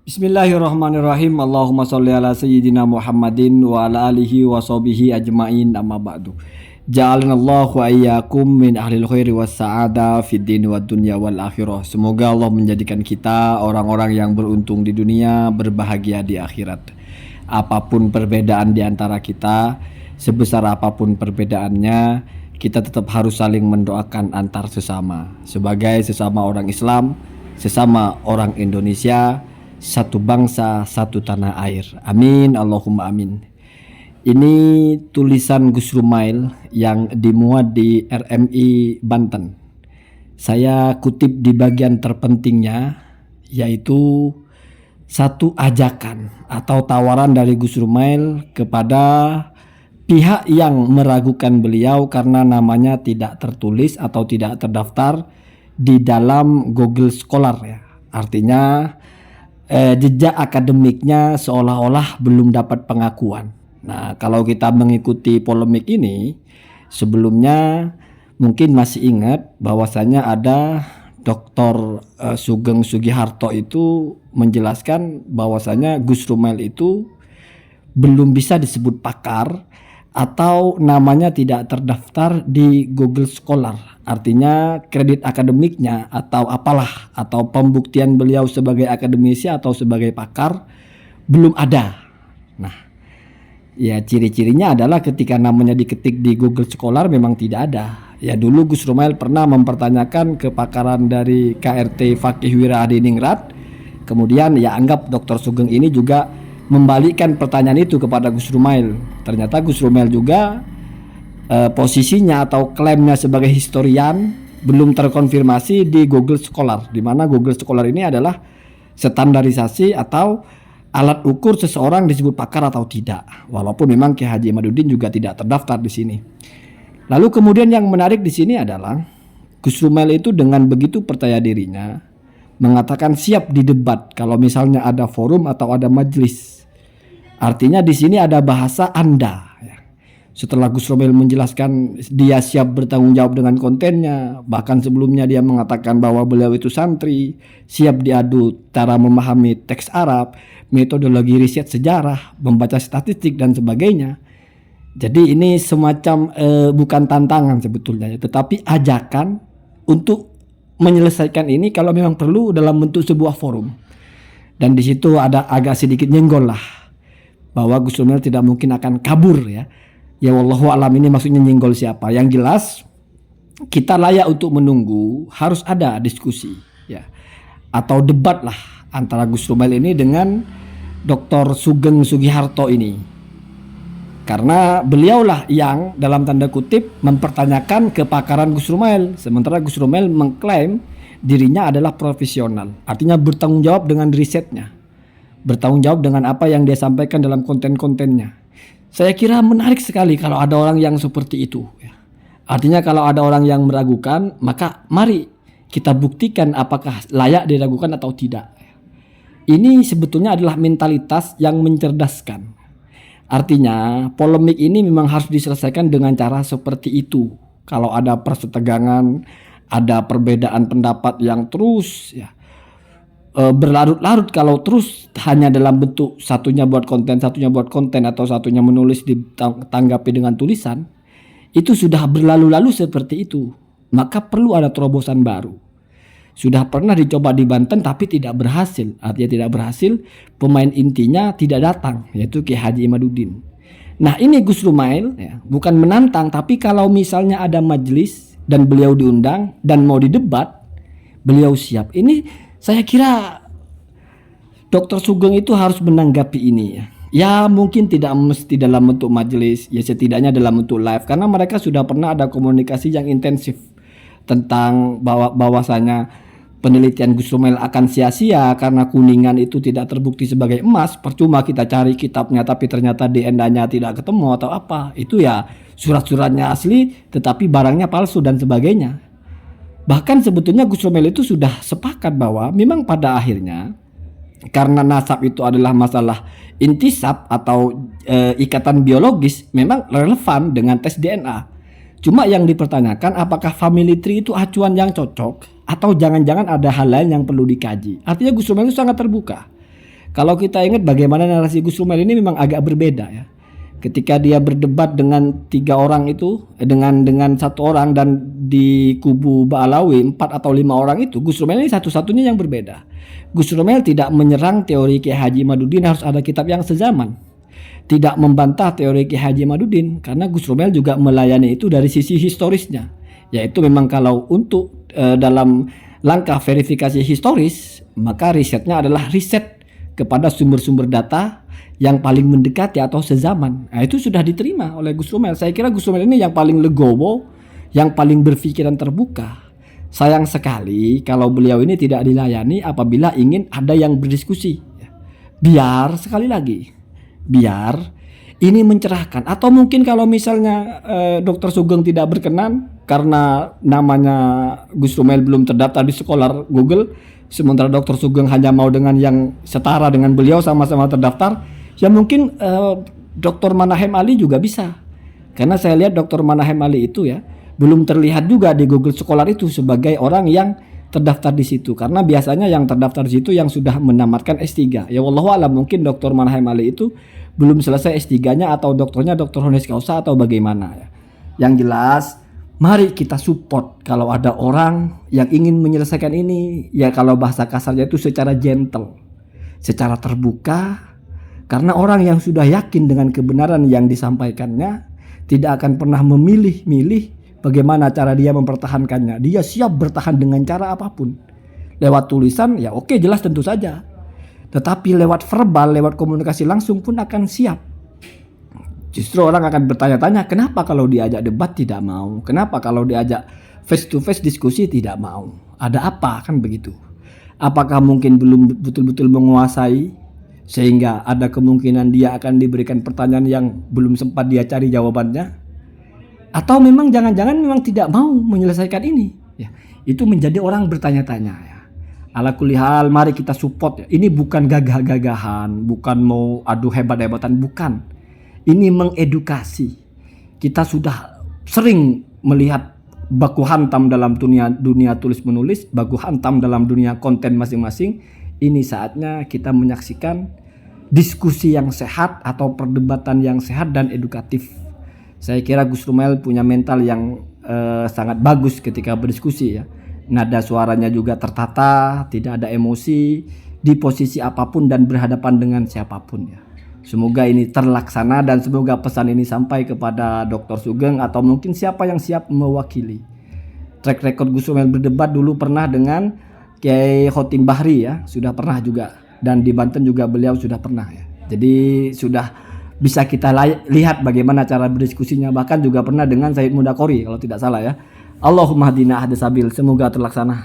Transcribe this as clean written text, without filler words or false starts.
Bismillahirrahmanirrahim. Allahumma sholli ala sayyidina Muhammadin wa ala alihi wa sahbihi ajma'in, amma ba'du. Ja'alanallahu wa iyyakum min ahlil khairi was sa'ada fid dini wad dunya wal akhirah. Semoga Allah menjadikan kita orang-orang yang beruntung di dunia, berbahagia di akhirat. Apapun perbedaan di antara kita, sebesar apapun perbedaannya, kita tetap harus saling mendoakan antar sesama. Sebagai sesama orang Islam, sesama orang Indonesia, satu bangsa, satu tanah air. Amin, Allahumma amin. Ini tulisan Gus Rumail yang dimuat di RMI Banten. Saya kutip di bagian terpentingnya, yaitu satu ajakan atau tawaran dari Gus Rumail kepada pihak yang meragukan beliau karena namanya tidak tertulis atau tidak terdaftar di dalam Google Scholar ya. Artinya jejak akademiknya seolah-olah belum dapat pengakuan. Nah, kalau kita mengikuti polemik ini, sebelumnya mungkin masih ingat bahwasanya ada Dr. Sugeng Sugiharto itu menjelaskan bahwasanya Gus Rumail itu belum bisa disebut pakar atau namanya tidak terdaftar di Google Scholar. Artinya kredit akademiknya atau apalah, atau pembuktian beliau sebagai akademisi atau sebagai pakar belum ada. Nah, ya ciri-cirinya adalah ketika namanya diketik di Google Scholar memang tidak ada. Ya dulu Gus Rumail pernah mempertanyakan kepakaran dari KRT Fakih Wirahadiningrat. Kemudian ya anggap Dr. Sugeng ini juga membalikkan pertanyaan itu kepada Gus Rumail. Ternyata Gus Rumail juga posisinya atau klaimnya sebagai historian belum terkonfirmasi di Google Scholar, di mana Google Scholar ini adalah standarisasi atau alat ukur seseorang disebut pakar atau tidak. Walaupun memang Kiai Haji Imaduddin juga tidak terdaftar di sini. Lalu kemudian yang menarik di sini adalah Gus Rumail itu dengan begitu percaya dirinya mengatakan siap didebat kalau misalnya ada forum atau ada majelis. Artinya di sini ada bahasa Anda. Setelah Gus Rumail menjelaskan dia siap bertanggung jawab dengan kontennya, bahkan sebelumnya dia mengatakan bahwa beliau itu santri, siap diadu cara memahami teks Arab, metodologi riset sejarah, membaca statistik dan sebagainya. Jadi ini semacam bukan tantangan sebetulnya, tetapi ajakan untuk menyelesaikan ini kalau memang perlu dalam bentuk sebuah forum. Dan di situ ada agak sedikit nyenggol lah bahwa Gus Rumail tidak mungkin akan kabur ya. Ya wallahu alam ini maksudnya nyenggol siapa. Yang jelas kita layak untuk menunggu, harus ada diskusi ya, atau debat lah antara Gus Rumail ini dengan Dr. Sugeng Sugiharto ini. Karena beliaulah yang dalam tanda kutip mempertanyakan kepakaran Gus Rumail. Sementara Gus Rumail mengklaim dirinya adalah profesional. Artinya bertanggung jawab dengan risetnya, bertanggung jawab dengan apa yang dia sampaikan dalam konten-kontennya. Saya kira menarik sekali kalau ada orang yang seperti itu. Artinya kalau ada orang yang meragukan, maka mari kita buktikan apakah layak diragukan atau tidak. Ini sebetulnya adalah mentalitas yang mencerdaskan. Artinya polemik ini memang harus diselesaikan dengan cara seperti itu. Kalau ada persetegangan, ada perbedaan pendapat yang terus ya berlarut-larut, kalau terus hanya dalam bentuk satunya buat konten atau satunya menulis ditanggapi dengan tulisan, itu sudah berlalu-lalu seperti itu. Maka perlu ada terobosan baru. Sudah pernah dicoba di Banten tapi tidak berhasil. Artinya tidak berhasil, pemain intinya tidak datang, yaitu Kiai Haji Imaduddin. Nah ini Gus Rumail ya, bukan menantang, tapi kalau misalnya ada majelis dan beliau diundang dan mau didebat, beliau siap. Ini saya kira Dr. Sugeng itu harus menanggapi ini ya. Ya mungkin tidak mesti dalam bentuk majelis, ya setidaknya dalam bentuk live, karena mereka sudah pernah ada komunikasi yang intensif tentang bahwasanya penelitian Gus Rumail akan sia-sia karena kuningan itu tidak terbukti sebagai emas. Percuma kita cari kitabnya tapi ternyata DNA-nya tidak ketemu atau apa. Itu ya surat-suratnya asli tetapi barangnya palsu dan sebagainya. Bahkan sebetulnya Gus Rumail itu sudah sepakat bahwa memang pada akhirnya karena nasab itu adalah masalah intisab atau ikatan biologis, memang relevan dengan tes DNA. Cuma yang dipertanyakan apakah family tree itu acuan yang cocok atau jangan-jangan ada hal lain yang perlu dikaji. Artinya Gus Rumail itu sangat terbuka. Kalau kita ingat bagaimana narasi Gus Romel ini memang agak berbeda ya. Ketika dia berdebat dengan 3 orang itu, dengan 1 orang, dan di kubu Ba'alawi 4 atau 5 orang itu, Gus Romel ini satu-satunya yang berbeda. Gus Romel tidak menyerang teori Kiai Haji Imaduddin harus ada kitab yang sezaman. Tidak membantah teori Kiai Haji Imaduddin, karena Gus Romel juga melayani itu dari sisi historisnya. Yaitu memang kalau untuk dalam langkah verifikasi historis, maka risetnya adalah riset kepada sumber-sumber data yang paling mendekati atau sezaman. Nah, itu sudah diterima oleh Gus Romel. Saya kira Gus Romel ini yang paling legowo, yang paling berpikiran terbuka. Sayang sekali kalau beliau ini tidak dilayani apabila ingin ada yang berdiskusi. Biar sekali lagi, biar ini mencerahkan. Atau mungkin kalau misalnya Dr. Sugeng tidak berkenan karena namanya Gus Romel belum terdaftar di sekolah Google, sementara Dr. Sugeng hanya mau dengan yang setara dengan beliau, sama-sama terdaftar, ya mungkin Dr. Manahem Ali juga bisa. Karena saya lihat Dr. Manahem Ali itu ya belum terlihat juga di Google Scholar itu sebagai orang yang terdaftar di situ. Karena biasanya yang terdaftar di situ yang sudah menamatkan S3. Ya wallahu alam, mungkin Dr. Manahem Ali itu belum selesai S3-nya atau doktornya Dr. honoris causa atau bagaimana ya. Yang jelas, mari kita support kalau ada orang yang ingin menyelesaikan ini, ya kalau bahasa kasarnya itu secara gentle, secara terbuka. Karena orang yang sudah yakin dengan kebenaran yang disampaikannya tidak akan pernah memilih-milih bagaimana cara dia mempertahankannya. Dia siap bertahan dengan cara apapun. Lewat tulisan ya oke, jelas tentu saja. Tetapi lewat verbal, lewat komunikasi langsung pun akan siap. Justru orang akan bertanya-tanya, kenapa kalau diajak debat tidak mau? Kenapa kalau diajak face to face diskusi tidak mau? Ada apa? Kan begitu. Apakah mungkin belum betul-betul menguasai sehingga ada kemungkinan dia akan diberikan pertanyaan yang belum sempat dia cari jawabannya? Atau memang jangan-jangan memang tidak mau menyelesaikan ini? Ya, itu menjadi orang bertanya-tanya ya. Ala kulli hal, mari kita support ya. Ini bukan gagah-gagahan, bukan mau adu hebat-hebatan, bukan. Ini mengedukasi. Kita sudah sering melihat baku hantam dalam dunia tulis menulis, baku hantam dalam dunia konten masing-masing. Ini saatnya kita menyaksikan diskusi yang sehat atau perdebatan yang sehat dan edukatif. Saya kira Gus Romel punya mental yang sangat bagus ketika berdiskusi ya. Nada suaranya juga tertata, tidak ada emosi, di posisi apapun dan berhadapan dengan siapapun ya. Semoga ini terlaksana dan semoga pesan ini sampai kepada Dr. Sugeng atau mungkin siapa yang siap mewakili. Track record Gus Romel berdebat dulu pernah dengan Kiai Khotim Bahri ya, sudah pernah juga, dan di Banten juga beliau sudah pernah ya. Jadi sudah bisa kita lihat bagaimana cara berdiskusinya, bahkan juga pernah dengan Said Mudakori kalau tidak salah ya. Allahumma hadina ahdasabil, semoga terlaksana.